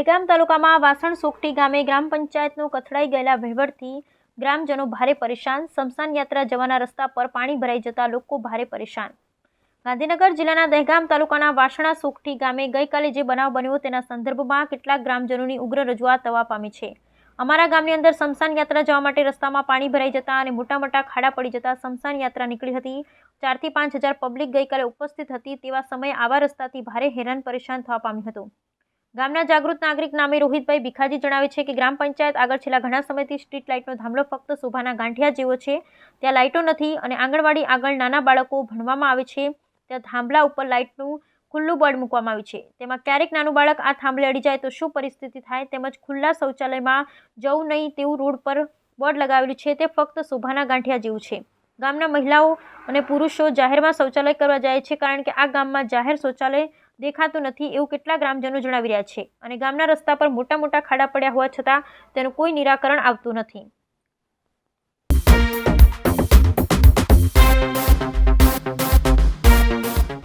દહેગામ તાલુકામાં વાસણ સોકટી ગામે ગ્રામ પંચાયતનો કથળાઈ ગયેલા વહીવટથી ગ્રામજનો ભારે પરેશાન। સ્મશાન યાત્રા જવાના રસ્તા પર પાણી ભરાઈ જતા લોકો ભારે પરેશાન। ગાંધીનગર જિલ્લાના દહેગામ તાલુકાના વાસણા સોકટી ગામે ગઈકાલે જે બનાવ બન્યો તેના સંદર્ભમાં કેટલાક ગ્રામજનોની ઉગ્ર રજૂઆત થવા પામી છે। અમારા ગામની અંદર સ્મશાન યાત્રા જવા માટે રસ્તામાં પાણી ભરાઈ જતા અને મોટા મોટા ખાડા પડી જતા સ્મશાન યાત્રા નીકળી હતી। 4 થી 5 હજાર પબ્લિક ગઈકાલે ઉપસ્થિત હતી। તેવા સમયે આવા રસ્તાથી ભારે હેરાન પરેશાન થવા પામ્યું હતું। ગામના જાગૃત નાગરિક નામે રોહિતભાઈ ભીખાજી જણાવે છે કે ગ્રામ પંચાયત આગળ છેલ્લા ઘણા સમયથી સ્ટ્રીટ લાઇટનો થાંભલો ફક્ત શોભાના ગાંઠિયા જેવો છે। ત્યાં લાઇટો નથી અને આંગણવાડી આગળ નાના બાળકો ભણવામાં આવે છે। ત્યાં થાંભલા ઉપર લાઇટનું ખુલ્લું બોર્ડ મૂકવામાં આવ્યું છે। તેમાં ક્યારેક નાનું બાળક આ થાંભલે અડી જાય તો શું પરિસ્થિતિ થાય, તેમજ ખુલ્લા શૌચાલયમાં જવું નહીં તેવું રોડ પર બોર્ડ લગાવેલું છે તે ફક્ત શોભાના ગાંઠિયા જેવું છે। ગામના મહિલાઓ અને પુરુષો જાહેરમાં શૌચાલય કરવા જાય છે કારણ કે આ ગામમાં જાહેર શૌચાલય દેખાતું નથી એવું કેટલા ગ્રામજનો જણાવી રહ્યા છે અને ગામના રસ્તા પર મોટા મોટા ખાડા પડ્યા હોવા છતાં તેનું કોઈ નિરાકરણ આવતું નથી।